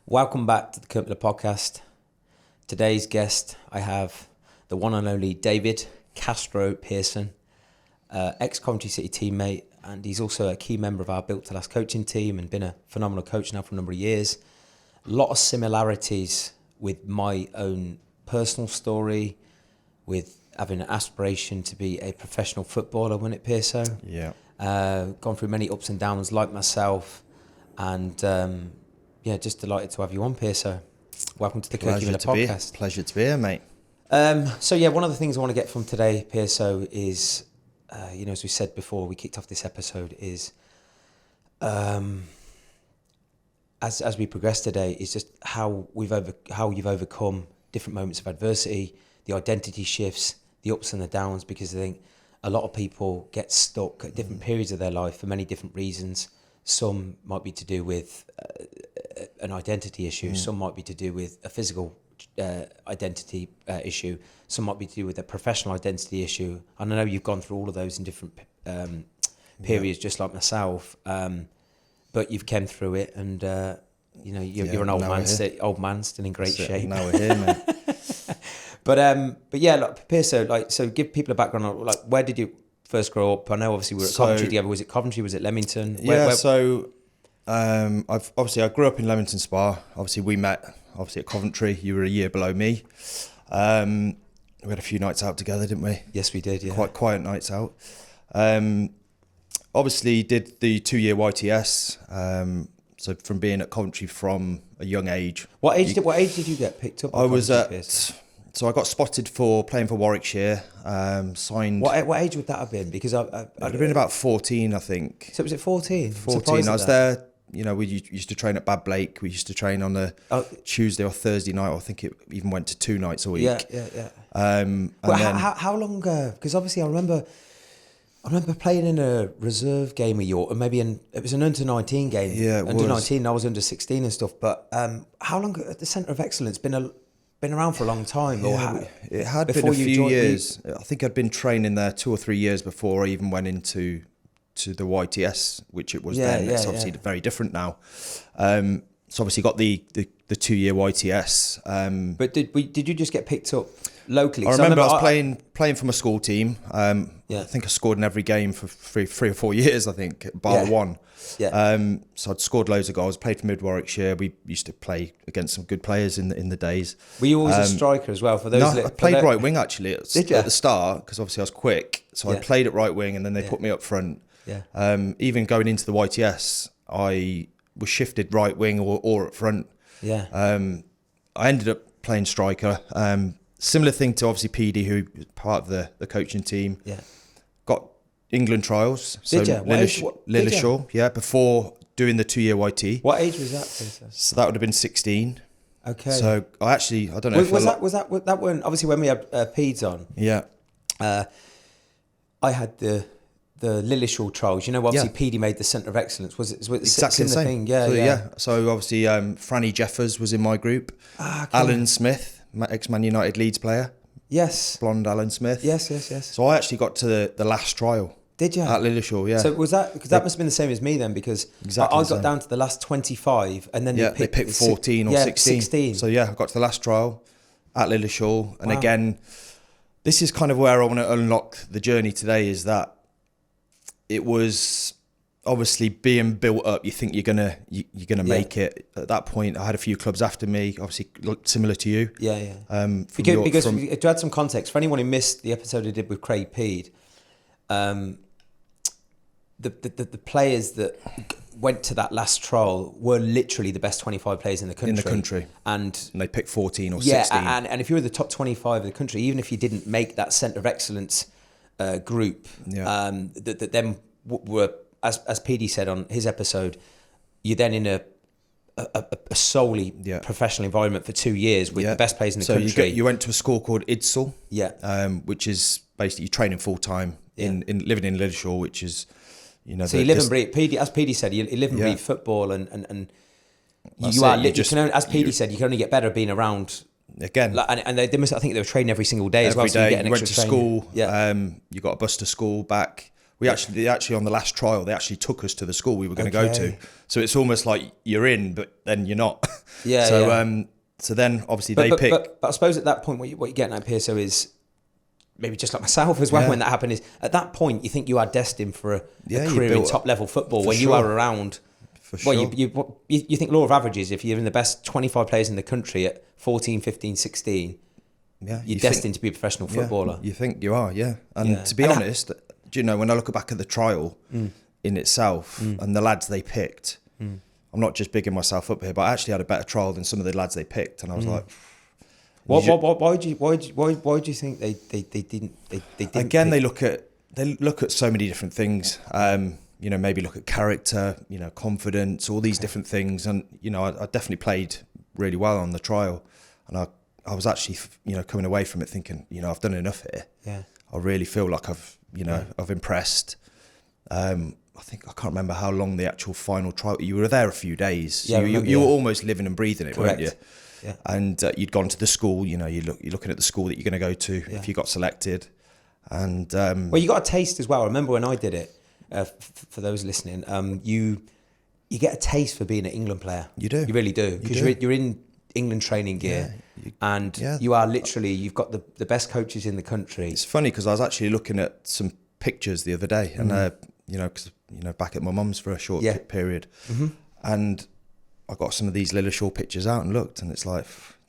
Welcome back to the Kirk podcast. Today's guest, I have the one and only David Castro Pearson, ex-Coventry City teammate, and he's also a key member of our Built to Last coaching team and been a phenomenal coach now for a number of years. A lot of similarities with my own personal story, with having an aspiration to be a professional footballer, wasn't it, Pearso? Yeah. Gone through many ups and downs like myself, and just delighted to have you on, Pearso. Welcome to the Kirk podcast. Pleasure to be here, mate. One of the things I want to get from today, Pearso, is, as we said before we kicked off this episode, is as we progress today, is just how you've overcome different moments of adversity, the identity shifts, the ups and the downs, because I think a lot of people get stuck at different periods of their life for many different reasons. Some might be to do with an identity issue. Some might be to do with a physical identity issue. Some might be to do with a professional identity issue. And I know you've gone through all of those in different periods, just like myself. But you've come through it, and you're an old man, still in great shape. Now we're here, mate. Like Pearso, so give people a background on where did you first grow up? I know obviously we were at Coventry together. Was it Coventry? Was it Leamington? I grew up in Leamington Spa. Obviously we met at Coventry. You were a year below me. We had a few nights out together, didn't we? Yes, we did. Yeah, quite quiet nights out. Obviously did the 2-year YTS. So from being at Coventry from a young age. What age did you get picked up? So I got spotted for playing for Warwickshire. Signed. What age would that have been? Because I'd have been about 14, I think. So was it 14? 14. I was there. We used to train at Bad Blake. We used to train on a Tuesday or Thursday night. I think it even went to 2 nights a week. Yeah. How long? Because obviously I remember playing in a reserve game of York, and it was an under-19 game. Yeah, it under was. 19. I was under 16 and stuff. But how long at the Centre of Excellence been around for a long time? It had been a few years. I think I'd been training there 2 or 3 years before I even went into the YTS, which it was then. It's obviously very different now. So obviously got the 2-year YTS. But did you just get picked up locally? I remember I was playing for my school team. I think I scored in every game for three or 4 years, I think, bar one. Yeah. So I'd scored loads of goals, played for Mid Warwickshire. We used to play against some good players in the days. Were you always a striker as well? For those, I played right wing actually at the start, because obviously I was quick. So I played at right wing, and then they put me up front. Yeah. Even going into the YTS, I was shifted right wing or up front. Yeah. I ended up playing striker. Similar thing to obviously PD, who was part of the coaching team. Yeah. Got England trials. Did you? Lilleshall, before doing the 2-year YT. What age was that? So that would have been 16. Okay. So I don't know. Was that when obviously when we had Peds on? Yeah. I had the Lilleshall trials. Obviously PD made the Centre of Excellence. Was it exactly the same thing? Yeah. So obviously Franny Jeffers was in my group. Okay. Alan Smith, ex-Man United Leeds player. Yes. Blonde Alan Smith. Yes. So I actually got to the last trial. Did you? At Lilleshall, yeah. So was that, because that must have been the same as me then, because I got down to the last 25 and then they picked 14 or 16. So I got to the last trial at Lilleshall. And again, this is kind of where I want to unlock the journey today, is that it was obviously being built up. You think you're gonna make it. At that point, I had a few clubs after me, obviously similar to you. Yeah. Because to add some context for anyone who missed the episode I did with Craig Peed, the players that went to that last trial were literally the best 25 players in the country. And they picked 14 or 16. And if you were the top 25 of the country, even if you didn't make that Centre of Excellence group, that then were, as PD said on his episode, you're then in a solely professional environment for 2 years with the best players in the country. So you went to a school called Idsel, which is basically training full time in living in Lilleshall, which is, So you live and breathe. PD, as PD said, you live and breathe football, and you are. As PD said, you can only get better being around. Again, and I think they were training every single day as well. Every day, so you went to school. You got a bus to school back. they actually on the last trial, they actually took us to the school we were going to go to. So it's almost like you're in, but then you're not. Yeah. So then obviously but I suppose at that point, what you're getting at, Pearso, is maybe just like myself as well, when that happened, is at that point you think you are destined for a career in top level football when you are around. For sure. Well, you think law of averages, if you're in the best 25 players in the country at 14, 15, 16, you're destined to be a professional footballer. You think you are, And to be honest, do you know, when I look back at the trial in itself and the lads they picked, I'm not just bigging myself up here, but I actually had a better trial than some of the lads they picked, and I was like, why do you think they didn't? Again, they look at so many different things. You know, maybe look at character, you know, confidence, all these different things, and you know, I definitely played really well on the trial, and I was actually, you know, coming away from it thinking, you know, I've done enough here. Yeah, I really feel like I've impressed. I think I can't remember how long the actual final trial. You were there a few days. So you were almost living and breathing it, correct, weren't you? Yeah. And you'd gone to the school. You know, you're looking at the school that you're going to go to if you got selected. And well, you got a taste as well. I remember when I did it. For those listening, you get a taste for being an England player. You do. You really do, because you're in England training gear, you are literally, you've got the best coaches in the country. It's funny because I was actually looking at some pictures the other day, and you know, because you know, back at my mum's for a short period, and I got some of these Lilleshall pictures out and looked, and it's like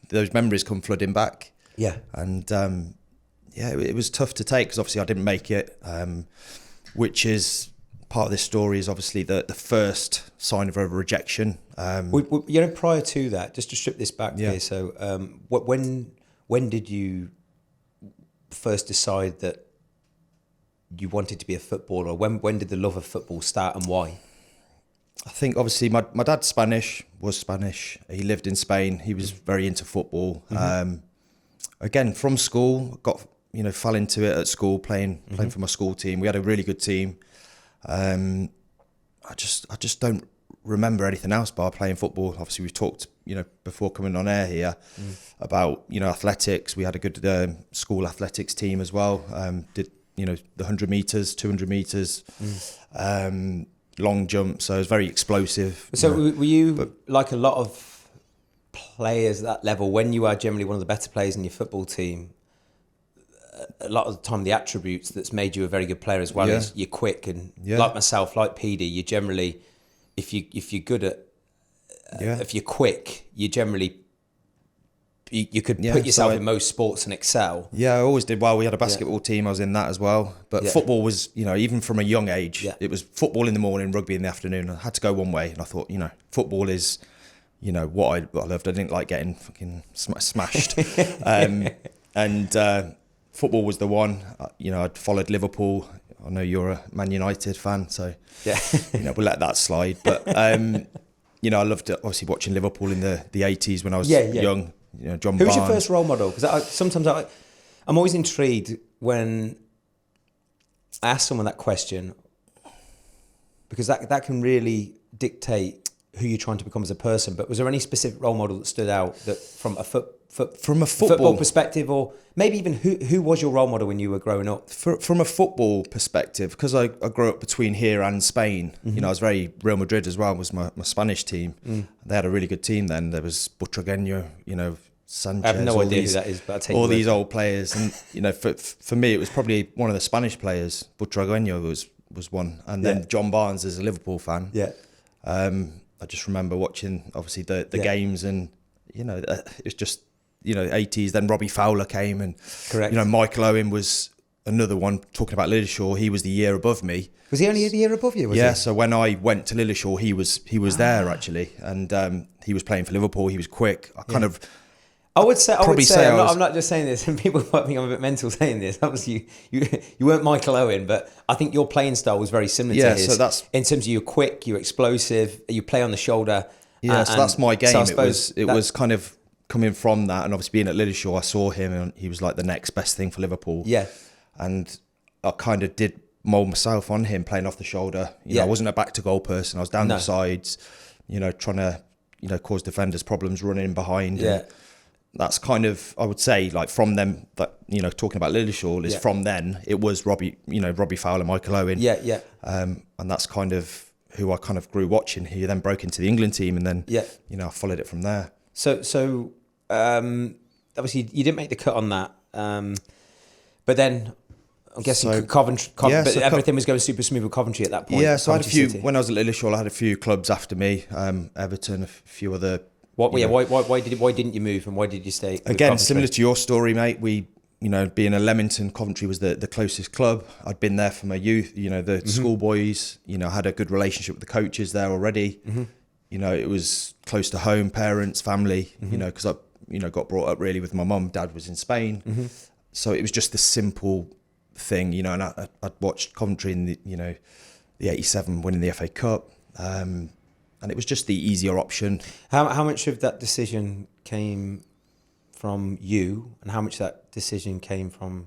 those memories come flooding back. Yeah, and it was tough to take because obviously I didn't make it. Which is part of this story is obviously the first sign of a rejection. You know, prior to that, just to strip this back here, so when did you first decide that you wanted to be a footballer? When did the love of football start, and why? I think obviously my dad's was Spanish. He lived in Spain. He was very into football. Again, from school, fell into it at school, playing for my school team. We had a really good team. I just don't remember anything else bar playing football. Obviously, we've talked, you know, before coming on air here about, you know, athletics. We had a good school athletics team as well. Did, you know, the 100 metres, 200 metres, long jump. So it was very explosive. So were you like a lot of players at that level, when you are generally one of the better players in your football team, a lot of the time the attributes that's made you a very good player as well is you're quick, and like myself, like PD, you generally, if you're good at, if you're quick, you generally, you could put yourself in most sports and excel. Yeah, I always did well. We had a basketball team, I was in that as well. But football was, you know, even from a young age, it was football in the morning, rugby in the afternoon. I had to go one way, and I thought, you know, football is, you know, what I loved. I didn't like getting fucking smashed. Football was the one. You know, I'd followed Liverpool. I know you're a Man United fan, so you know, we'll let that slide. But you know, I loved obviously watching Liverpool in the 80s when I was young. You know, John Barnes. Who was your first role model? Because sometimes I'm always intrigued when I ask someone that question, because that can really dictate who you're trying to become as a person. But was there any specific role model that stood out that from a football perspective, or maybe even who was your role model when you were growing up? From a football perspective, because I grew up between here and Spain. You know, I was very Real Madrid as well, was my Spanish team. They had a really good team then. There was Butragueño, you know, Sanchez. I have no idea who that is, but I'll take all these old players. And you know, for me, it was probably one of the Spanish players. Butragueño was one, and then John Barnes as a Liverpool fan. I just remember watching obviously the games, and you know, it's just, you know, 80s. Then Robbie Fowler came, and correct. You know, Michael Owen was another one. Talking about Lilleshall, he was the year above me. Was he only the year above you? Was he? He? So when I went to Lilleshall, he was there actually, and he was playing for Liverpool. He was quick. I would say I'm not just saying this, and people might think I'm a bit mental saying this. Obviously, you weren't Michael Owen, but I think your playing style was very similar to his. So that's in terms of you're quick, you're explosive, you play on the shoulder. Yeah, so that's my game. So it was kind of coming from that, and obviously being at Lilleshall, I saw him, and he was like the next best thing for Liverpool. Yeah, and I kind of did mould myself on him, playing off the shoulder. You know, I wasn't a back to goal person. I was down the sides, you know, trying to, you know, cause defenders problems running behind. Yeah. that's kind of, I would say, like from them, that, you know, talking about Lilleshall is from then, it was Robbie Fowler, Michael Owen. Yeah. And that's kind of who I kind of grew watching. He then broke into the England team, and then, you know, I followed it from there. So obviously you didn't make the cut on that. But then I'm guessing Coventry, but everything was going super smooth with Coventry at that point. Yeah, so I had a few, when I was at Lilleshall, I had a few clubs after me, Everton, a few other. Why didn't you move, and why did you stay? Again, similar to your story, mate. We, you know, being a Leamington, Coventry was the closest club. I'd been there from my youth. You know, the schoolboys. You know, had a good relationship with the coaches there already. You know, it was close to home, parents, family. You know, because I, you know, got brought up really with my mum. Dad was in Spain, so it was just the simple thing. You know, and I'd watched Coventry in the, you know, the '87 winning the FA Cup. And it was just the easier option. How much of that decision came from you, and how much of that decision came from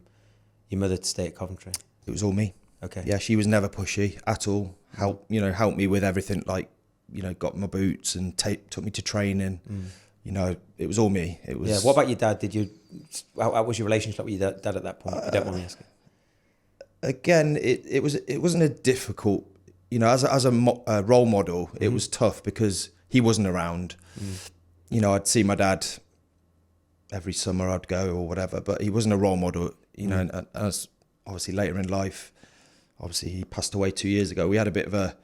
your mother to stay at Coventry? It was all me. Okay. Yeah, she was never pushy at all. Helped me with everything. Like, you know, got my boots and took me to training. You know, it was all me. It was. Yeah. What about your dad? How was your relationship with your dad at that point? If you don't mind me asking. Again, it wasn't a difficult. You know, as a role model, it was tough because he wasn't around. You know, I'd see my dad every summer, I'd go or whatever, but he wasn't a role model. You know, and as obviously later in life, obviously he passed away 2 years ago. We had a bit of a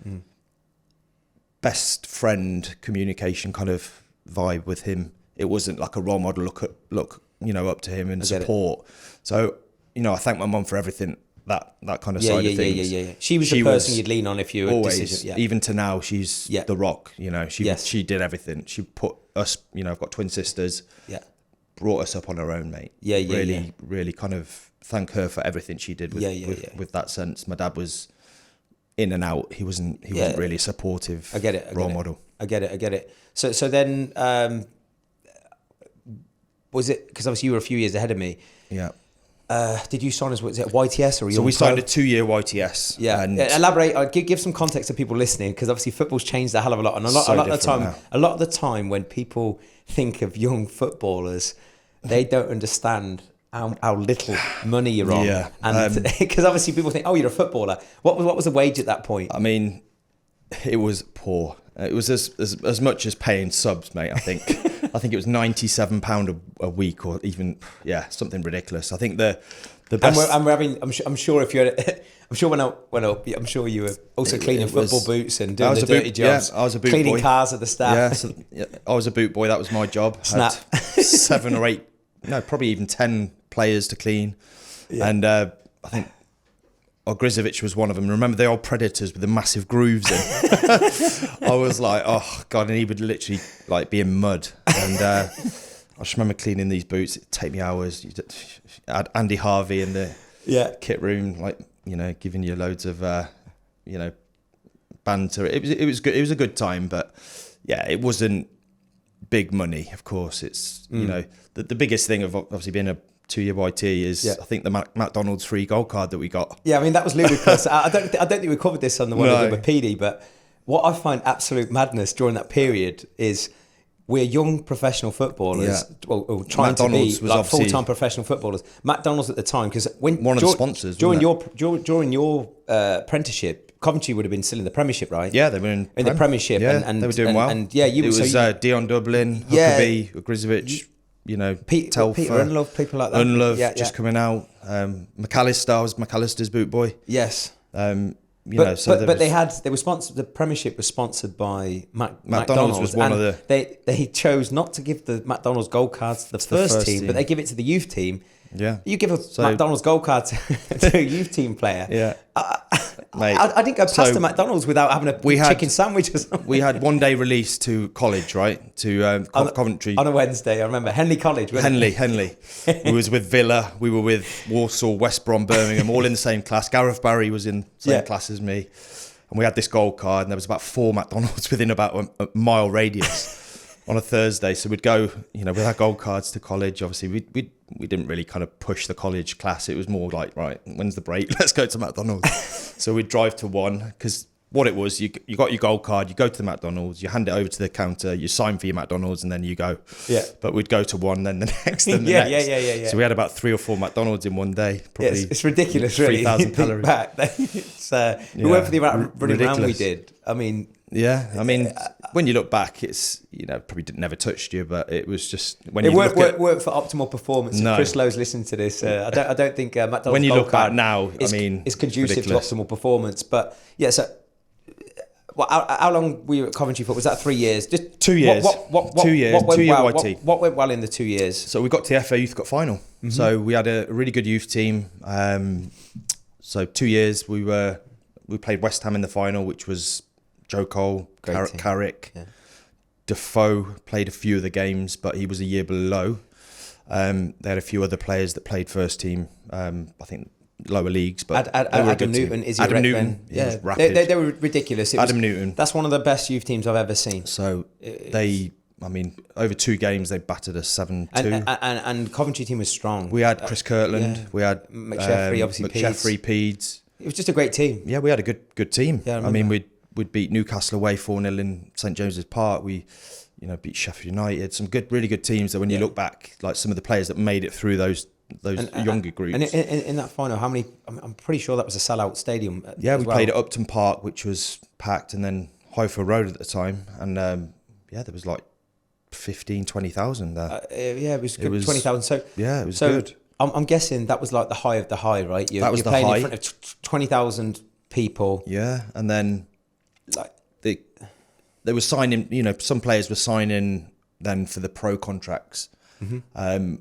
best friend communication kind of vibe with him. It wasn't like a role model. Look, you know, up to him and support. So, you know, I thank my mum for everything. That kind of side of things. Yeah. She was the person you'd lean on if you were always, decision. Yeah. Even to now, she's the rock. You know, she did everything. She put us. You know, I've got twin sisters. Yeah. Brought us up on her own, mate. Really kind of thank her for everything she did with that sense. My dad was in and out. He wasn't really a supportive role model. I get it. So then, was it, because obviously you were a few years ahead of me. Yeah. Did you sign as, was it YTS or? So we signed a 2-year YTS. Yeah, and elaborate. Give some context to people listening, because obviously football's changed a hell of a lot, and a lot of the time when people think of young footballers, they don't understand how little money you're on. Yeah, and because obviously people think, oh, you're a footballer. What was the wage at that point? I mean, it was poor. It was as much as paying subs, mate. I think. I think it was £97 a week, or even something ridiculous. I think the best. I'm sure if you're. I'm sure when I went up, I'm sure you were also cleaning football boots and doing the dirty jobs. Yeah, I was a boot cleaning boy. Cars of the staff. I was a boot boy. That was my job. Snap. Had 7 or 8, no, probably even 10 players to clean, and I think. Ogrizovic was one of them. Remember the old Predators with the massive grooves in? I was like, oh God, and he would literally like be in mud. And I just remember cleaning these boots. It'd take me hours. I had Andy Harvey in the kit room, like, you know, giving you loads of, you know, banter. It was good. It was a good time, but it wasn't big money. Of course, it's you know the biggest thing of obviously being a 2-year YT is I think the McDonald's free gold card that we got. Yeah, I mean that was ludicrous. I don't think we covered this on the one with PD, but what I find absolute madness during that period is we're young professional footballers, or trying McDonald's to be like full-time professional footballers. McDonald's at the time, because when one of the sponsors during your apprenticeship, Coventry would have been still in the Premiership, right? Yeah, they were in the Premiership, and they were doing well. And it was Dion Dublin, Huckabee, Ogrizovic. You know, Peter Unlove, people like that. Unlove just coming out. McAllister, I was McAllister's boot boy. Yes. But they were sponsored. The Premiership was sponsored by McDonald's. Was one of the. They chose not to give the McDonald's gold cards to the first team, but they give it to the youth team. Yeah. You give a McDonald's gold card to a youth team player. Yeah. Mate, I didn't go past the McDonald's without having a chicken sandwich or something. We had one day release to college, right? To Coventry. On a Wednesday, I remember. Henley College. Henley. We was with Villa. We were with Walsall, West Brom, Birmingham, all in the same class. Gareth Barry was in the same class as me. And we had this gold card, and there was about 4 McDonald's within about a mile radius on a Thursday. So we'd go, you know, with our gold cards to college. Obviously, we didn't really kind of push the college class. It was more like, right, when's the break? Let's go to McDonald's. So we'd drive to one, because what it was, you got your gold card, you go to the McDonald's, you hand it over to the counter, you sign for your McDonald's, and then you go. Yeah. But we'd go to one, then the next, then the next. Yeah. So we had about 3 or 4 McDonald's in one day. Probably it's ridiculous, really. 3,000 calories. Back. We went for the amount of running around we did. I mean... Yeah, I mean, when you look back, it's, probably never touched you, but it was just... when it you worked for optimal performance. No. If Chris Lowe's listening to this, I don't think McDonald's when you look back now, it's conducive ridiculous. to optimal performance. But, yeah, so... Well, how long were you at Coventry for? Was that 3 years? Just 2 years. 2 years. 2 year YT. What went well in the 2 years? So we got to the FA Youth Cup final. Mm-hmm. So we had a really good youth team. So 2 years we played West Ham in the final, which was Joe Cole, Carrick, Defoe played a few of the games, but he was a year below. They had a few other players that played first team. I think lower leagues, but Adam Newton, Adam Newton, yeah, rapid. They were ridiculous. Adam Newton, that's one of the best youth teams I've ever seen. So over 2 games they battered us 7-2. And Coventry team was strong. We had Chris Kirtland, we had McSheffrey, obviously Peeds. It was just a great team. Yeah, we had a good team. Yeah, I mean, we'd beat Newcastle away 4-0 in St James's Park. We beat Sheffield United. Some really good teams that when you look back, like some of the players that made it through those younger groups. And in that final, how many? I'm pretty sure that was a sellout stadium. Yeah, we played at Upton Park, which was packed, and then Highfield Road at the time, and there was like 20,000 there. It was good. 20,000. So yeah, it was good. I'm guessing that was like the high of the high, right? That was you're the playing high. in front of 20,000 people. Yeah, and then they were signing. Some players were signing then for the pro contracts. Mm-hmm.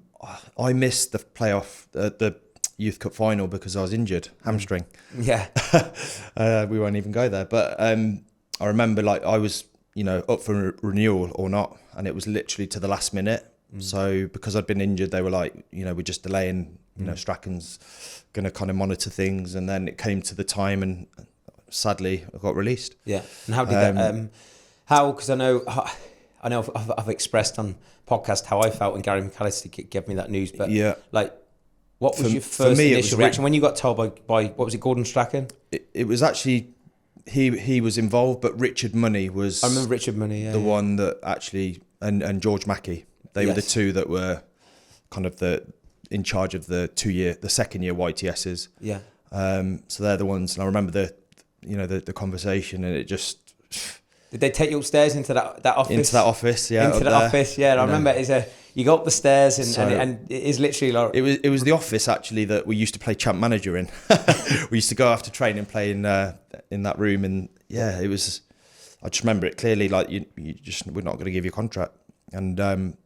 I missed the playoff, the Youth Cup final because I was injured, hamstring. Yeah. We won't even go there. But I remember I was, up for renewal or not. And it was literally to the last minute. Mm. So because I'd been injured, they were like, we're just delaying, Strachan's going to kind of monitor things. And then it came to the time and sadly I got released. Yeah. And how did that, because I know I've expressed on podcast how I felt when Gary McAllister gave me that news, but what was your first initial reaction when you got told by what was it, Gordon Strachan? It was actually he was involved, but Richard Money was. I remember Richard Money, the one that actually and George Mackey. They were the two that were kind of in charge of the second year YTSs. Yeah. So they're the ones, and I remember the conversation, and it just. Did they take you upstairs into that office? Into that office, yeah. Into the office, yeah. I remember you go up the stairs and it is literally like... It was the office, actually, that we used to play Champ Manager in. We used to go after training and play in that room. And, yeah, it was... I just remember it clearly, like, we're not going to give you a contract. And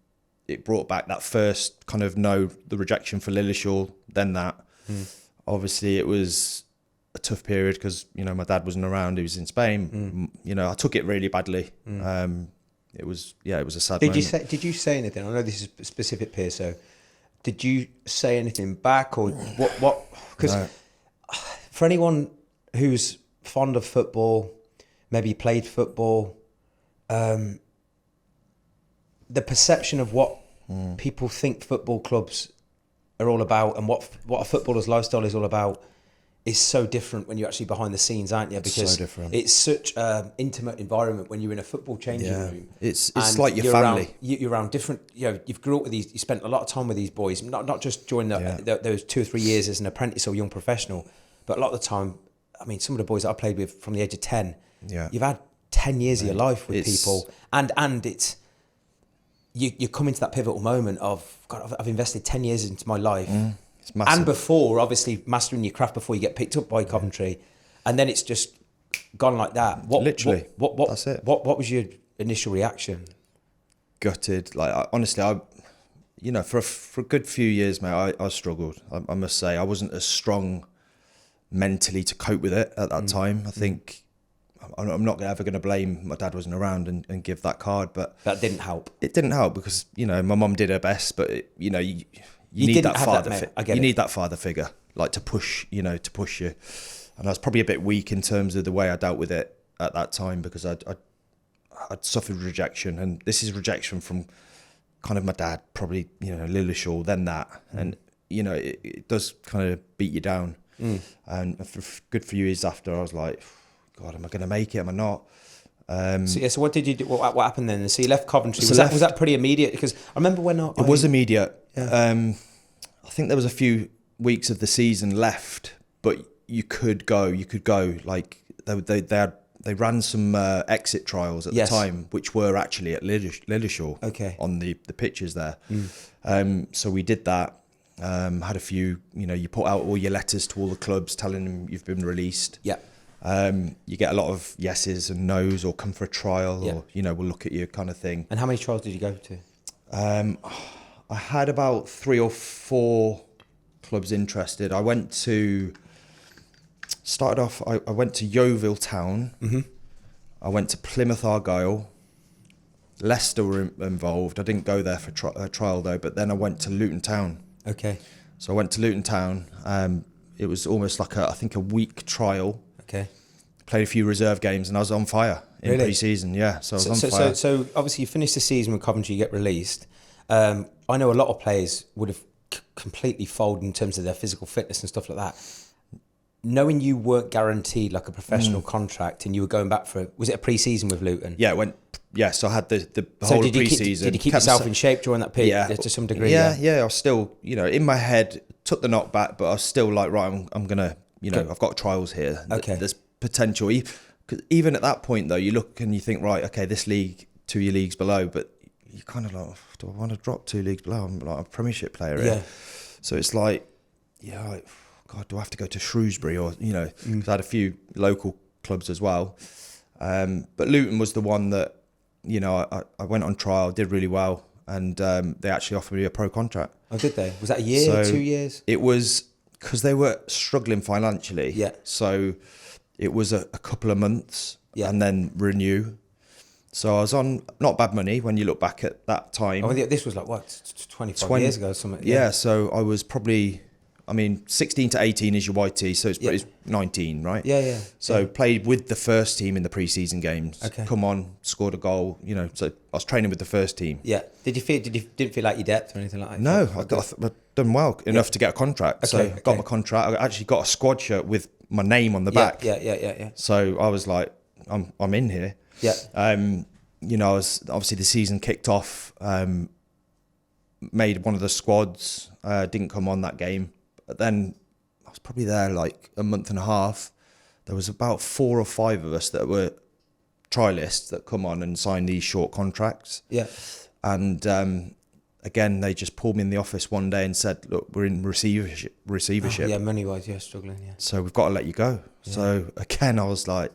it brought back that first kind of the rejection for Lilleshall, then that. Mm. Obviously, it was... a tough period because my dad wasn't around, he was in Spain. I took it really badly. It was a sad moment. Did you say anything? I know this is specific, Piers, so did you say anything back or what because for anyone who's fond of football, maybe played football, the perception of what people think football clubs are all about and what a footballer's lifestyle is all about is so different when you're actually behind the scenes, aren't you? Because it's such an intimate environment when you're in a football changing room. It's like your family. You're around different. You've grew up with these. You spent a lot of time with these boys, not just during those 2 or 3 years as an apprentice or young professional, but a lot of the time. I mean, some of the boys that I played with from the age of 10. Yeah, you've had 10 years of your life with people, and it's you come into that pivotal moment of God. I've invested 10 years into my life. It's massive. And before, obviously, mastering your craft before you get picked up by Coventry, and then it's just gone like that. Literally, that's it. What was your initial reaction? Gutted. Honestly, for a good few years, mate, I struggled. I must say, I wasn't as strong mentally to cope with it at that time. I think I'm not ever going to blame my dad wasn't around and give that card, but that didn't help. It didn't help because my mum did her best, but you need that father. You need that father figure, like to push you. And I was probably a bit weak in terms of the way I dealt with it at that time because I'd suffered rejection, and this is rejection from kind of my dad, probably Lilleshall, then that, and it does kind of beat you down. And for a good few years after, I was like, God, am I going to make it? Am I not? So what did you do? What happened then? So you left Coventry. So Was that pretty immediate? Because I remember when it was immediate. Yeah. I think there was a few weeks of the season left, but you could go. Like they ran some exit trials at the time, which were actually at Lilleshall. Okay. On the pitches there. So we did that. Had a few. You put out all your letters to all the clubs telling them you've been released. Yeah. You get a lot of yeses and nos, or come for a trial, or we'll look at you kind of thing. And how many trials did you go to? I had about 3 or 4 clubs interested. I went to I went to Yeovil Town. Mm-hmm. I went to Plymouth Argyle. Leicester were involved. I didn't go there for trial though. But then I went to Luton Town. Okay. So I went to Luton Town. It was almost like a week trial. Okay. Played a few reserve games and I was on fire in pre-season. Yeah, so I was on fire. So obviously you finished the season with Coventry, you get released. I know a lot of players would have completely folded in terms of their physical fitness and stuff like that. Knowing you weren't guaranteed like a professional contract and you were going back for, was it a pre-season with Luton? Yeah, so I had the whole pre-season. Did you keep yourself in shape during that period to some degree? Yeah, I was still, in my head, took the knock back, but I was still like, right, I'm going to, I've got trials here. Okay. There's potential. Even at that point, though, you look and you think, right, okay, this league, 2 leagues below, but you're kind of like, do I want to drop 2 leagues below? I'm like a Premiership player here. So it's like, God, do I have to go to Shrewsbury or, because I had a few local clubs as well. But Luton was the one that, I went on trial, did really well, and they actually offered me a pro contract. Oh, did they? Was that a year, 2 years? It was because they were struggling financially. Yeah. So it was a couple of months and then renew. So I was on not bad money when you look back at that time. Oh, this was like, what, 25 years ago or something? Yeah, so I was probably... 16 to 18 is your YT, so it's 19, right? Yeah. So played with the first team in the pre-season games. Okay. Come on, scored a goal. So I was training with the first team. Yeah. Didn't feel like your depth or anything like that? No, I've done well enough to get a contract. So I got my contract. I actually got a squad shirt with my name on the back. Yeah. So I was like, I'm in here. Yeah. I was obviously the season kicked off. Made one of the squads. Didn't come on that game. But then I was probably there like a month and a half. There was about 4 or 5 of us that were trialists that come on and sign these short contracts. Yeah. And again, they just pulled me in the office one day and said, look, we're in receivership. Oh, money-wise, struggling, So we've got to let you go. Yeah. So again, I was like,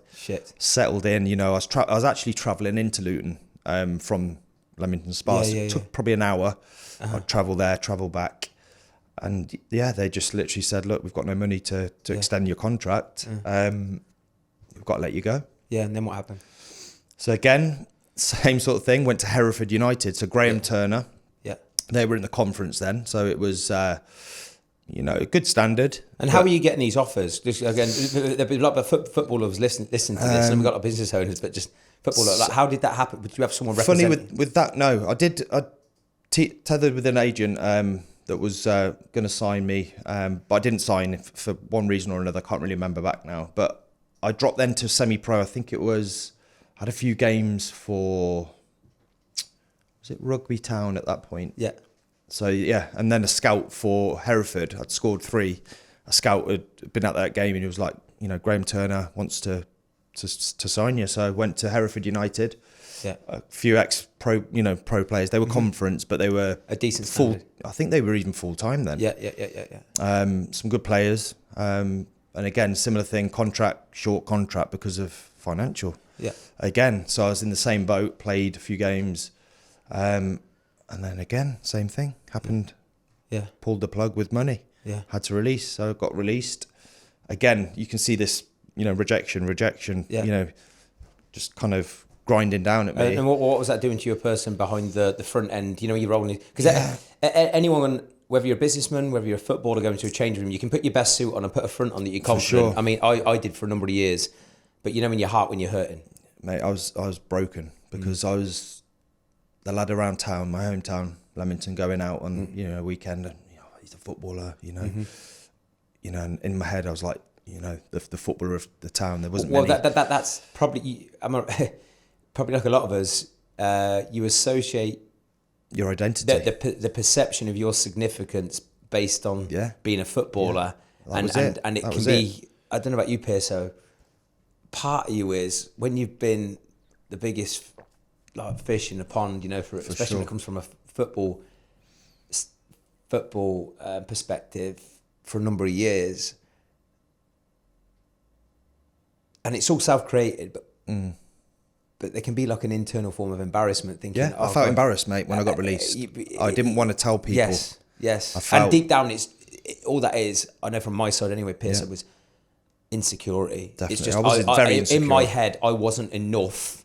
settled in. I was actually travelling into Luton from Leamington Spa. So it took probably an hour. I'd travel there, travel back. And they just literally said, look, we've got no money to extend your contract. We've got to let you go. Yeah, and then what happened? So again, same sort of thing, went to Hereford United. So Graham Turner, they were in the conference then. So it was, a good standard. And how were you getting these offers? Just, again, there'd be a lot of footballers listening to this, and we've got a lot of business owners, but just footballers. Like, how did that happen? Did you have someone representing? Funny with that, no. I tethered with an agent that was going to sign me, but I didn't sign for one reason or another. I can't really remember back now. But I dropped then to semi-pro. I think it was, had a few games for, was it Rugby Town at that point? Yeah. So, and then a scout for Hereford. I'd scored 3. A scout had been at that game and he was like, Graham Turner wants to sign you. So I went to Hereford United. Yeah. A few ex-pro, pro players. They were conference, but they were a decent full. Standard. I think they were even full-time then. Yeah. Some good players. And again, similar thing, short contract because of financial. Yeah. Again, so I was in the same boat, played a few games. And then again, same thing happened. Yeah. Pulled the plug with money. Yeah. Had to release. So got released. Again, you can see this, rejection, just kind of grinding down at me. And what was that doing to your person behind the front end? You're rolling... Because anyone, whether you're a businessman, whether you're a footballer going to a change room, you can put your best suit on and put a front on that you're confident. For sure. I did for a number of years. But in your heart when you're hurting. Mate, I was broken because I was the lad around town, my hometown, Leamington, going out on, a weekend and, he's a footballer, and in my head I was like, the footballer of the town. There wasn't well, many. that's probably probably like a lot of us. You associate Your identity, the perception of your significance based on being a footballer, and it can be. I don't know about you, Pearso. Part of you is when you've been the biggest fish in the pond, especially when it comes from a football perspective for a number of years, and it's all self-created, but there can be like an internal form of embarrassment. Thinking, I felt embarrassed, mate, when I got released. I didn't want to tell people. Yes. And deep down, all that is. I know from my side anyway, Pearson was insecurity. Definitely. It's just I was very insecure. In my head, I wasn't enough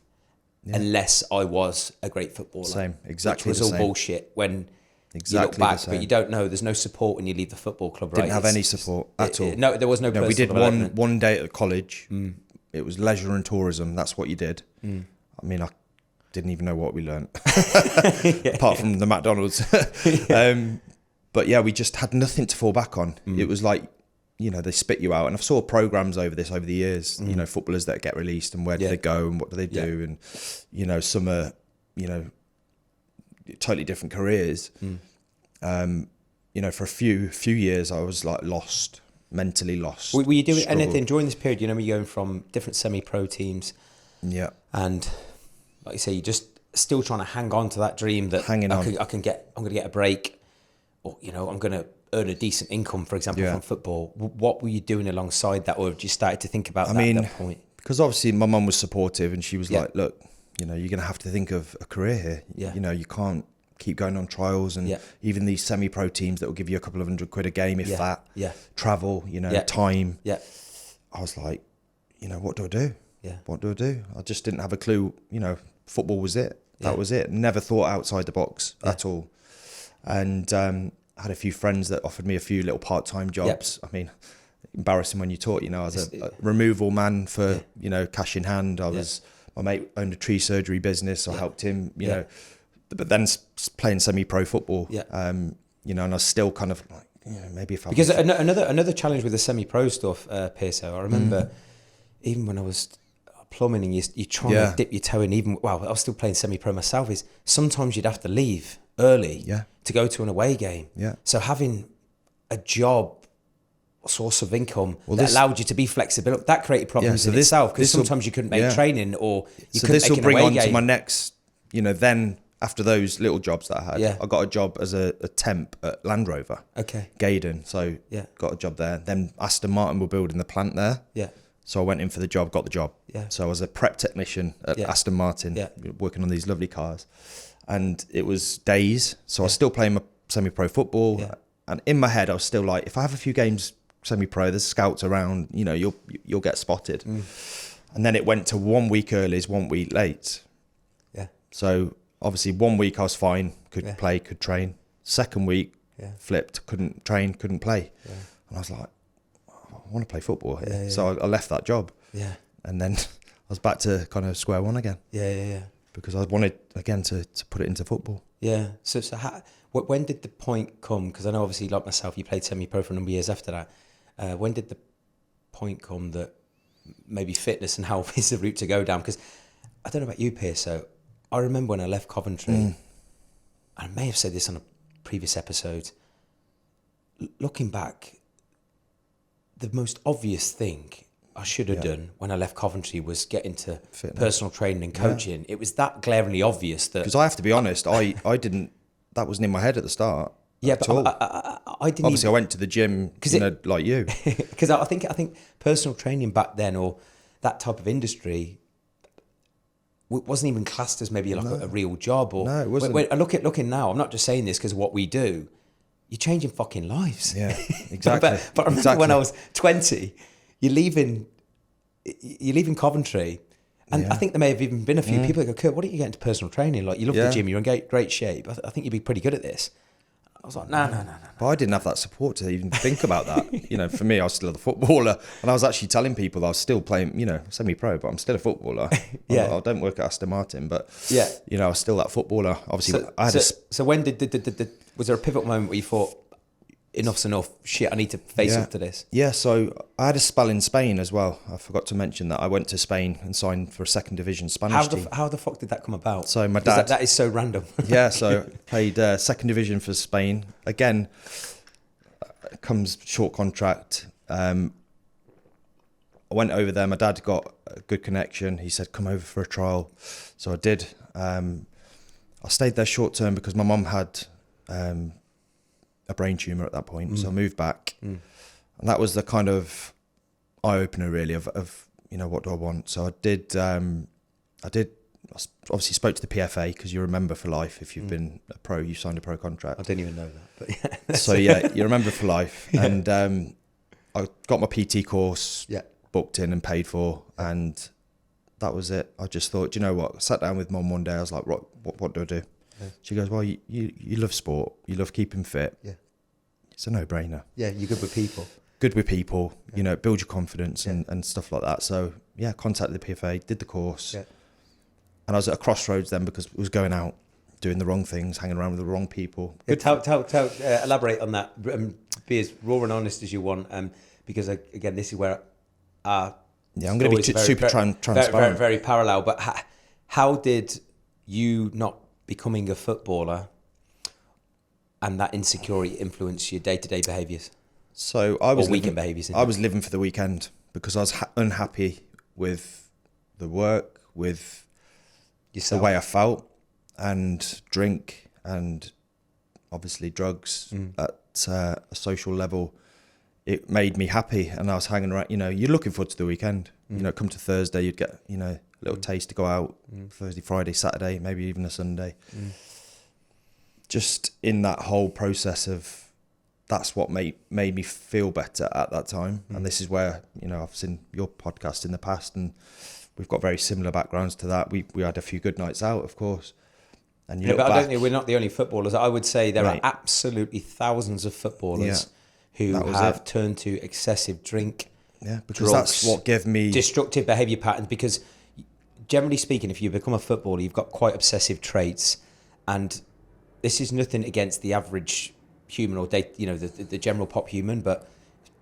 unless I was a great footballer. Same, exactly. Which was all bullshit when you look back, but you don't know. There's no support when you leave the football club. Right? Didn't have any support at all. No, there was no. We did one day at college. It was leisure and tourism. That's what you did. I mean, I didn't even know what we learned apart from the McDonald's. But yeah, we just had nothing to fall back on. It was like, they spit you out. And I've saw programs over the years, footballers that get released and where do they go and what do they do? And, some are, totally different careers. For a few years, I was like lost, mentally lost. Were you doing anything during this period? You're going from different semi-pro teams. Yeah. And like you say, you're just still trying to hang on to that dream that I'm going to get a break, or, I'm going to earn a decent income, for example, from football. What were you doing alongside that, or have you started to think about that at that point? Because obviously my mum was supportive and she was like, look, you're going to have to think of a career here. Yeah. You can't keep going on trials and even these semi-pro teams that will give you a couple of £100 a game, if that. Yeah. Travel, time. Yeah. I was like, what do I do? Yeah. What do I do? I just didn't have a clue. Football was it. That was it. Never thought outside the box at all. And I had a few friends that offered me a few little part-time jobs. I mean, embarrassing when you talk, as a removal man for, cash in hand. My mate owned a tree surgery business. I helped him, but then playing semi-pro football, and I was still kind of like, maybe if I... Because another challenge with the semi-pro stuff, Pearso, I remember even when I was plumbing and you're trying to dip your toe in, I was still playing semi-pro myself, is sometimes you'd have to leave early to go to an away game. Yeah. So having a job, a source of income that allowed you to be flexible, that created problems in itself, because sometimes you couldn't make training, or you couldn't make an away game. So this will bring on to my next, then after those little jobs that I had, I got a job as a temp at Land Rover. Okay. Gaydon. So got a job there. Then Aston Martin were building the plant there. Yeah. So I went in for the job, got the job. Yeah. So I was a prep technician at Aston Martin, working on these lovely cars. And it was days. So I was still playing my semi-pro football. Yeah. And in my head, I was still like, if I have a few games semi-pro, there's scouts around, you'll get spotted. And then it went to 1 week early, 1 week late. Yeah. So obviously 1 week I was fine, could play, could train. Second week, flipped, couldn't train, couldn't play. Yeah. And I was like, I want to play football here. So I left that job. Yeah. And then I was back to kind of square one again. Yeah. Because I wanted, again, to put it into football. Yeah. So when did the point come? Because I know obviously, like myself, you played semi-pro for a number of years after that. When did the point come that maybe fitness and health is the route to go down? Because I don't know about you, Pearso, I remember when I left Coventry, and I may have said this on a previous episode, looking back, the most obvious thing I should have done when I left Coventry was get into personal training and coaching. It was that glaringly obvious that... Because I have to be honest, I didn't... That wasn't in my head at the start. Yeah, but I didn't... Obviously, I went to the gym, like you. Because I think personal training back then, or that type of industry, wasn't even classed as maybe like a real job. Or no, it wasn't. When I looking now, I'm not just saying this because of what we do. You're changing fucking lives. Yeah, exactly. but I remember when I was 20, you're leaving Coventry, and I think there may have even been a few people that go, Kirk, why don't you get into personal training? Like, you love the gym, you're in great shape. I think you'd be pretty good at this. I was like, no. But I didn't have that support to even think about that. For me, I was still a footballer, and I was actually telling people that I was still playing, semi-pro, but I'm still a footballer. I don't work at Aston Martin, but I was still that footballer. Obviously, so when did was there a pivotal moment where you thought, enough's enough. Shit, I need to face up to this. Yeah, so I had a spell in Spain as well. I forgot to mention that I went to Spain and signed for a second division Spanish team. How the fuck did that come about? So my dad... That is so random. Yeah, so played second division for Spain. Again, comes short contract. I went over there. My dad got a good connection. He said, come over for a trial. So I did. I stayed there short term because my mum had a brain tumour at that point. So I moved back. And that was the kind of eye-opener really of what do I want? So I did obviously spoke to the PFA because you're a member for life. If you've been a pro, you signed a pro contract. I didn't even know that. But yeah. So yeah, you're a member for life. And I got my PT course booked in and paid for, and that was it. I just thought, you know what? I sat down with Mum one day. I was like, what do I do? Yeah. She goes, well, you love sport. You love keeping fit. Yeah. It's a no-brainer. Yeah, you're good with people. Good with people, build your confidence and stuff like that. So yeah, contacted the PFA, did the course. Yeah. And I was at a crossroads then because it was going out, doing the wrong things, hanging around with the wrong people. Yeah, elaborate on that. Be as raw and honest as you want, because again, this is where I'm going to be super transparent. Very, very parallel. But how did you not becoming a footballer and that insecurity influence your day-to-day behaviours? So I was weekend behaviours. I was living for the weekend because I was unhappy with the work, with yourself, the way I felt, and drink, and obviously drugs at a social level. It made me happy, and I was hanging around. You're looking forward to the weekend. Come to Thursday, you'd get a little taste to go out. Thursday, Friday, Saturday, maybe even a Sunday. Just in that whole process of, that's what made me feel better at that time. And this is where I've seen your podcast in the past, and we've got very similar backgrounds to that. We had a few good nights out, of course. And but I don't think we're not the only footballers. I would say there are absolutely thousands of footballers who have turned to excessive drink, because drugs, that's what gave me destructive behaviour patterns. Because generally speaking, if you become a footballer, you've got quite obsessive traits, and this is nothing against the average human or the general pop human, but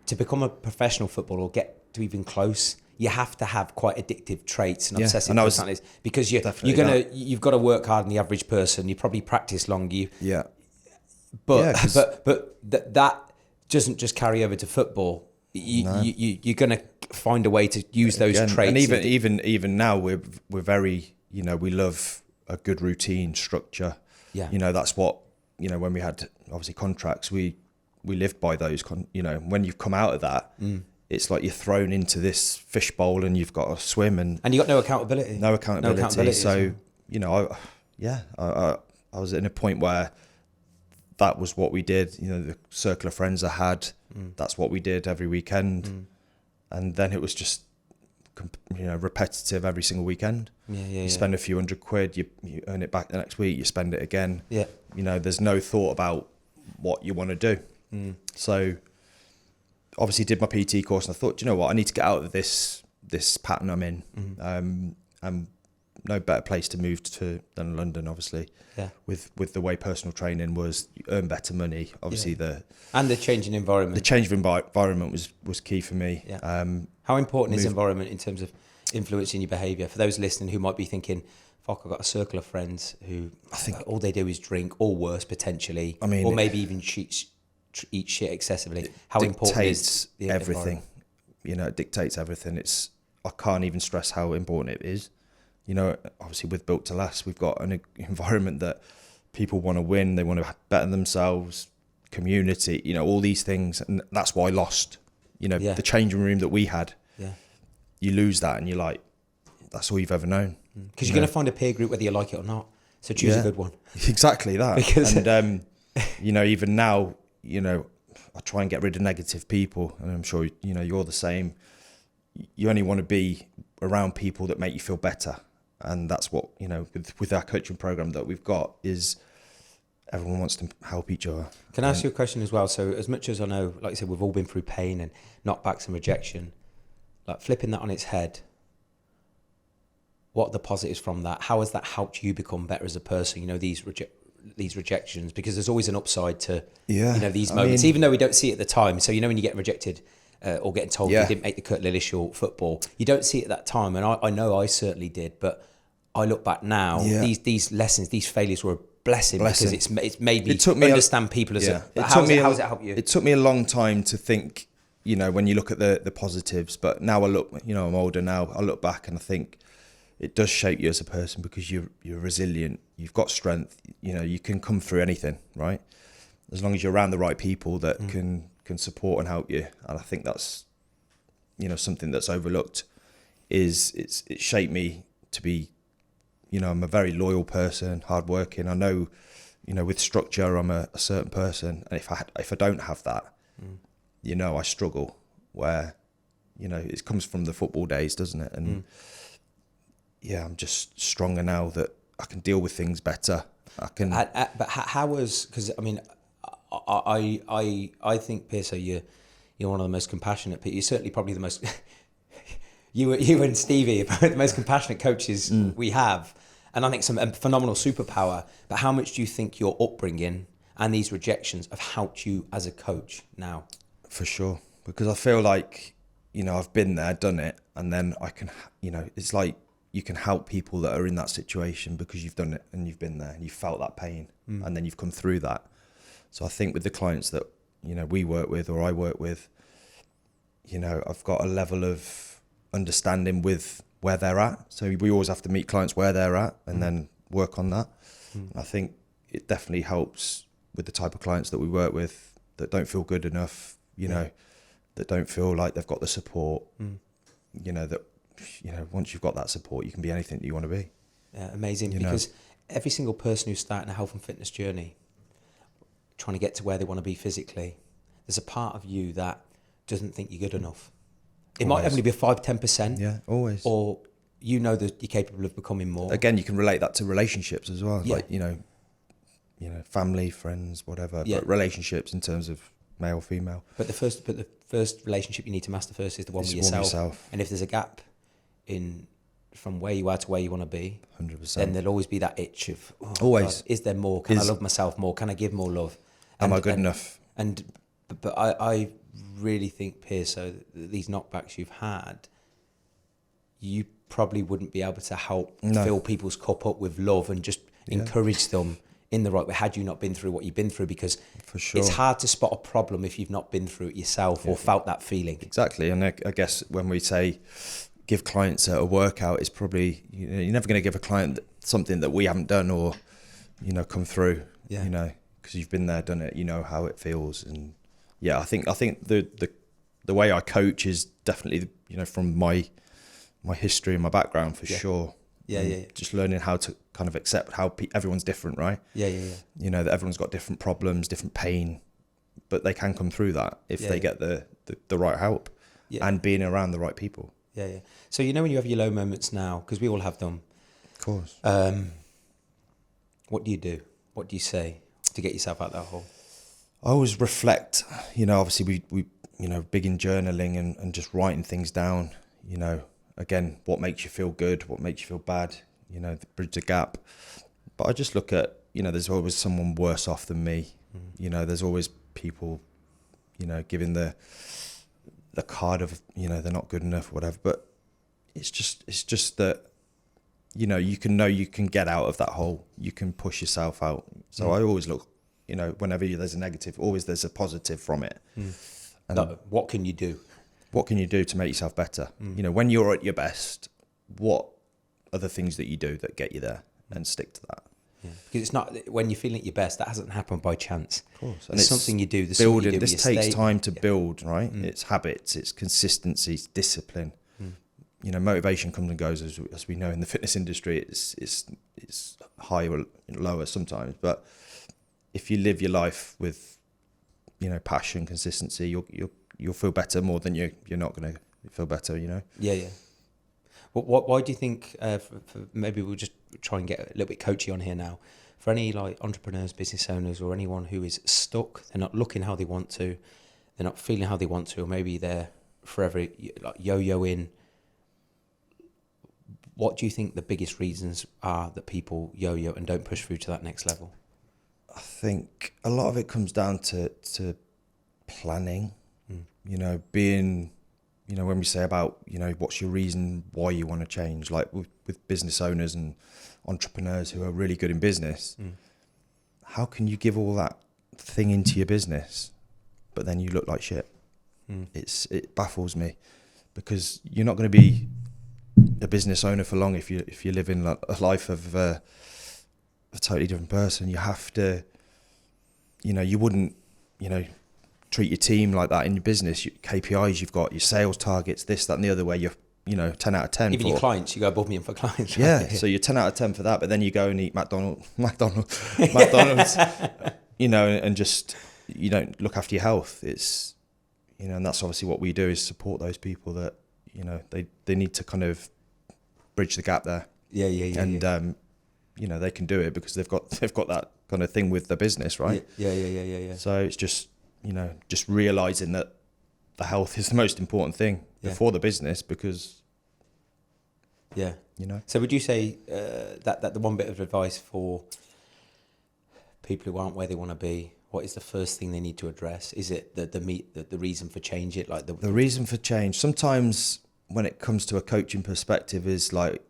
to become a professional footballer or get to even close, you have to have quite addictive traits and obsessive personalities, because you've got to work harder than the average person. You probably practice long. But that doesn't just carry over to football. You're going to find a way to use those traits. And even now we're very, we love a good routine structure. Yeah. That's what, when we had obviously contracts, we lived by those. When you've come out of that, it's like you're thrown into this fishbowl and you've got to swim, and you got no accountability. No accountability. So I was in a point where that was what we did. The circle of friends I had, that's what we did every weekend, and then it was just repetitive every single weekend. You spend a few £100, you earn it back the next week, you spend it again. There's no thought about what you want to do. So obviously did my PT course, and I thought, I need to get out of this pattern I'm in. And no better place to move to than London, obviously. With the way personal training was, you earn better money. Obviously the changing environment. The change of environment was key for me. How important is environment in terms of influencing your behaviour? For those listening who might be thinking, fuck, I've got a circle of friends who I think all they do is drink, or worse potentially, or maybe even eat shit excessively. How important is the everything? It dictates everything. I can't even stress how important it is. Obviously with Built to Last, we've got an environment that people want to win, they want to better themselves, community, all these things, and that's why I lost. The changing room that we had. You lose that, and you're like, that's all you've ever known. Because you're going to find a peer group whether you like it or not. So choose a good one. Exactly that. And even now, I try and get rid of negative people, and I'm sure you're the same. You only want to be around people that make you feel better, and that's what with our coaching program that we've got, is everyone wants to help each other. Can I ask you a question as well? So as much as I know, like I said, we've all been through pain and knockbacks and rejection, like flipping that on its head, what are the positives from that? How has that helped you become better as a person? These these rejections, because there's always an upside to these I moments, mean, even though we don't see it at the time. So when you get rejected or getting told you didn't make the cut Lilleshall football, you don't see it at that time, and I know I certainly did, but I look back now, these lessons, these failures were a blessing. Because it's made me understand people as how does it help you? It took me a long time to think, when you look at the positives, but now I look, I'm older now, I look back and I think it does shape you as a person, because you're resilient, you've got strength, you can come through anything, right? As long as you're around the right people that can support and help you. And I think that's, something that's overlooked, is it shaped me to be, I'm a very loyal person, hardworking. I know, with structure, I'm a certain person. And if I don't have that, I struggle, where, it comes from the football days, doesn't it? And I'm just stronger now that I can deal with things better. But how was, because I mean, I think, Pearson, you're one of the most compassionate people. You're certainly probably the most, you and Stevie are probably the most compassionate coaches we have. And I think some phenomenal superpower. But how much do you think your upbringing and these rejections have helped you as a coach now? For sure. Because I feel like, I've been there, done it. And then I can, it's like you can help people that are in that situation because you've done it and you've been there and you've felt that pain and then you've come through that. So I think with the clients that, we work with or I work with, I've got a level of understanding with where they're at. So we always have to meet clients where they're at and then work on that. I think it definitely helps with the type of clients that we work with that don't feel good enough, that don't feel like they've got the support, that, once you've got that support, you can be anything that you want to be. Yeah, amazing. Because every single person who's starting a health and fitness journey, trying to get to where they want to be physically, there's a part of you that doesn't think you're good enough. It might only be 5-10%. Yeah, always. Or that you're capable of becoming more. Again, you can relate that to relationships as well. Yeah. Like, family, friends, whatever. Yeah. But relationships in terms of male, female. But the first relationship you need to master first is the one with yourself. And if there's a gap from where you are to where you want to be, 100%. Then there'll always be that itch of always. God, is there more? Can I love myself more? Can I give more love? Am I good enough? But I really think, Piers, so these knockbacks you've had, you probably wouldn't be able to help fill people's cup up with love and just encourage them in the right way had you not been through what you've been through, because for sure it's hard to spot a problem if you've not been through it yourself or felt that feeling. Exactly. And I guess when we say give clients a workout, it's probably, you're never going to give a client something that we haven't done or, come through, because you've been there, done it, how it feels. And I think the way I coach is definitely, from my history and my background for sure. Yeah. Just learning how to kind of accept how everyone's different, right? Yeah. That everyone's got different problems, different pain, but they can come through that if they get the right help and being around the right people. Yeah. So when you have your low moments now, because we all have them. Of course. What do you do? What do you say to get yourself out that hole? I always reflect. Obviously we big in journaling and just writing things down. Again, what makes you feel good? What makes you feel bad? Bridge the gap. But I just look at, there's always someone worse off than me. There's always people, giving the card of, they're not good enough or whatever. But it's just that, you can get out of that hole. You can push yourself out. So I always look, whenever there's a negative, always there's a positive from it. And what can you do? What can you do to make yourself better? When you're at your best, what are the things that you do that get you there, and stick to that? Yeah. Because it's not, when you're feeling at your best, that hasn't happened by chance. Of course. And it's something you do. Building. This takes time to build, right? It's habits, it's consistency, it's discipline. Motivation comes and goes, as we know in the fitness industry. It's high or lower sometimes, but if you live your life with, passion, consistency, you'll feel better more than you're not going to feel better, Yeah. Why do you think, maybe we'll just try and get a little bit coachy on here now, for any entrepreneurs, business owners, or anyone who is stuck, they're not looking how they want to, they're not feeling how they want to, or maybe they're forever yo-yoing, what do you think the biggest reasons are that people yo-yo and don't push through to that next level? I think a lot of it comes down to planning, being, when we say about, what's your reason why you want to change, like with business owners and entrepreneurs who are really good in business, how can you give all that thing into your business, but then you look like shit? It baffles me, because you're not going to be a business owner for long if you're living a life of a totally different person. You have to, you wouldn't, treat your team like that in your business. Your KPIs, you've got your sales targets, this, that, and the other, where you're 10 out of 10. Even your clients, you go above me and for clients. Right? Yeah, so you're 10 out of 10 for that, but then you go and eat McDonald's, and just, you don't look after your health. It's, and that's obviously what we do, is support those people that, they need to kind of bridge the gap there. Yeah. And, they can do it because they've got that kind of thing with the business, right? Yeah. So it's just, just realizing that the health is the most important thing before the business, because, So would you say that the one bit of advice for people who aren't where they want to be, what is the first thing they need to address? Is it the reason for change? It like the reason for change. Sometimes when it comes to a coaching perspective, is like,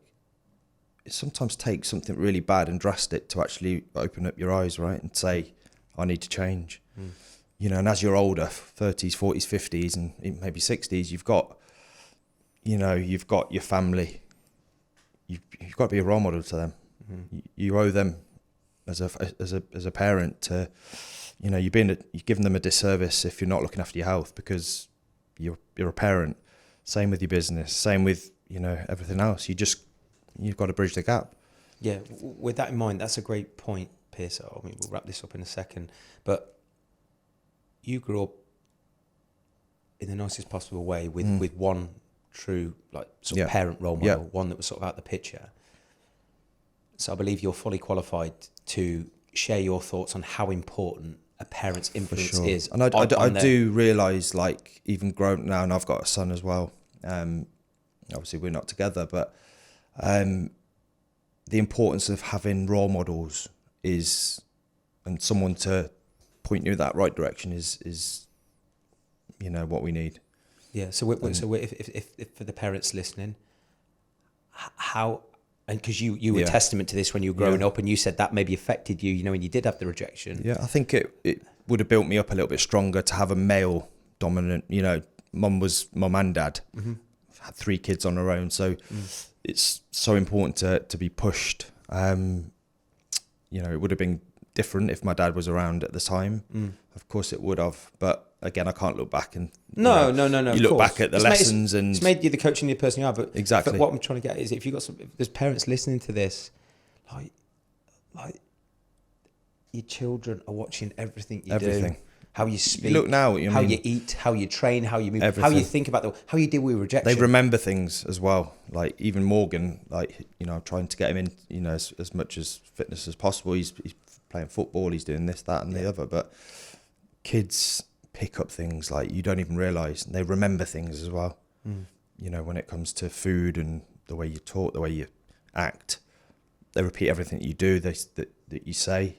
it sometimes takes something really bad and drastic to actually open up your eyes, right, and say, I need to change. And as you're older, 30s, 40s, 50s, and maybe 60s, you've got your family. You've got to be a role model to them. You owe them as a parent to, you're giving them a disservice if you're not looking after your health, because you're a parent. Same with your business. Same with everything else. You've got to bridge the gap. Yeah. With that in mind, that's a great point, Pearson. I mean, we'll wrap this up in a second, but you grew up in the nicest possible way with one true sort of parent role model, one that was sort of out the picture. So I believe you're fully qualified to share your thoughts on how important a parent's influence is. And I do realise, like, even growing up now, and I've got a son as well. Obviously we're not together, but the importance of having role models and someone to point you in that right direction is what we need. Yeah. So if for the parents listening, how, and because you were testament to this when you were growing up, and you said that maybe affected you, when you did have the rejection. Yeah, I think it would have built me up a little bit stronger to have a male dominant. Mum and dad had 3 kids on her own, so it's so important to be pushed. It would have been different if my dad was around at the time. Of course it would have, but again, I can't look back and no. You look back at the lessons, and it's made you the coach and the person you are. But exactly. But what I'm trying to get is, if there's parents listening to this, like your children are watching everything you do, how you speak, you look now, how you eat, how you train, how you move, everything. how you think about how you deal with rejection. They remember things as well. Like even Morgan, I'm trying to get him in, as much as fitness as possible. He's playing football, he's doing this, that, and the other. But kids pick up things like you don't even realise. They remember things as well. When it comes to food and the way you talk, the way you act, they repeat everything you do, that you say.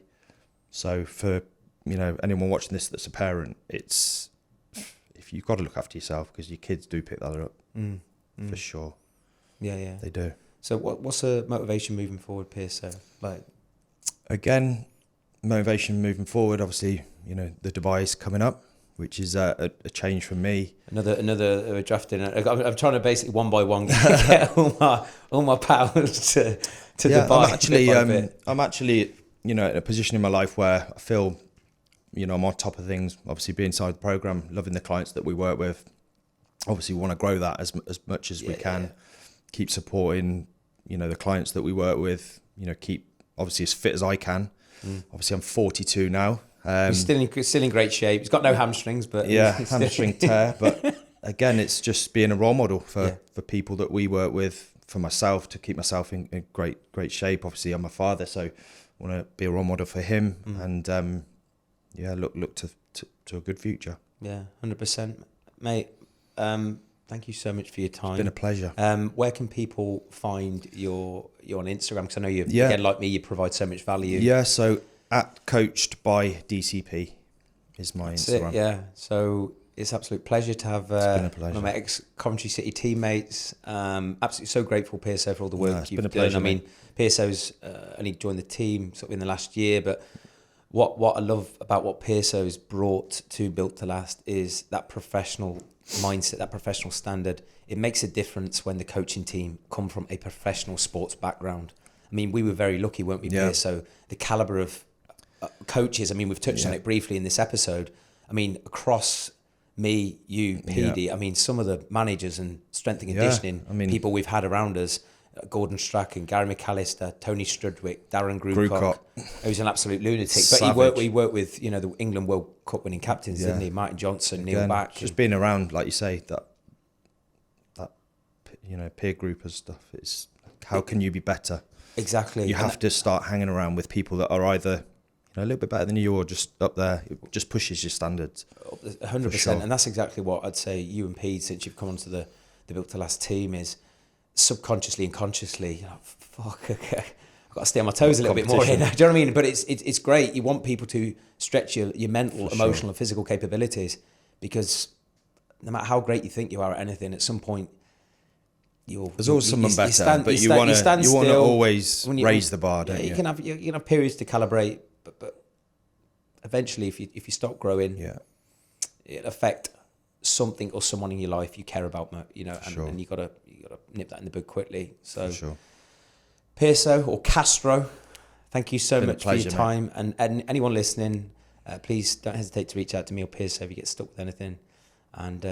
So for anyone watching this that's a parent, if you've got to look after yourself, because your kids do pick that up for sure. Yeah, they do. So what's the motivation moving forward, Pearson? Again, motivation moving forward, obviously, the Dubai's coming up, which is a change for me. Another drafting. I'm trying to basically one by one get all my powers to Dubai. I'm actually in a position in my life where I feel, I'm on top of things. Obviously, being inside the program, loving the clients that we work with. Obviously, we want to grow that as much as we can. Yeah. Keep supporting, the clients that we work with. Keep obviously as fit as I can. Obviously, I'm 42 now. He's still in great shape. He's got no hamstrings, but hamstring tear. But again, it's just being a role model for people that we work with. For myself, to keep myself in great shape. Obviously, I'm a father, so I want to be a role model for him, and look to a good future. Yeah, 100%, mate. Thank you so much for your time. It's been a pleasure. Where can people find you on Instagram? Because I know again, like me, you provide so much value. Yeah, so At Coached by DCP is my Instagram. Yeah. So it's an absolute pleasure to have one of my ex-Coventry City teammates. Absolutely so grateful, Pearso, for all the work you've done. I mean, Pearso's only joined the team sort of in the last year, but what I love about what Pearso's brought to Built to Last is that professional mindset, that professional standard. It makes a difference when the coaching team come from a professional sports background. I mean, we were very lucky, weren't we, Pearso? The calibre of coaches, I mean, we've touched on it briefly in this episode. I mean, across me, you, PD, I mean, some of the managers and strength and conditioning people we've had around us, Gordon Strachan, Gary McAllister, Tony Strudwick, Darren Grewcock, who's an absolute lunatic. But he worked with, you know, the England World Cup winning captains, didn't he? Martin Johnson, Neil Back. Just being around, like you say, that you know, peer group and stuff. It's how can you be better? Exactly. You have to start hanging around with people that are either, you know, a little bit better than you or just up there. It just pushes your standards. 100%. Sure. And that's exactly what I'd say you and Pete, since you've come onto the Built to Last team, is subconsciously and consciously, okay, I've got to stay on my toes a little bit more here now. Do you know what I mean? But it's great. You want people to stretch your mental, emotional, and physical capabilities, because no matter how great you think you are at anything, at some point, there's always someone better, but you want to always raise the bar, don't you? You can have periods to calibrate, but eventually, if you stop growing, it'll affect something or someone in your life you care about, you know, and you gotta nip that in the bud quickly. So, Pearso or Castro, thank you so much for your time, and anyone listening, please don't hesitate to reach out to me or Pearso if you get stuck with anything. And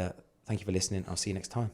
thank you for listening. I'll see you next time.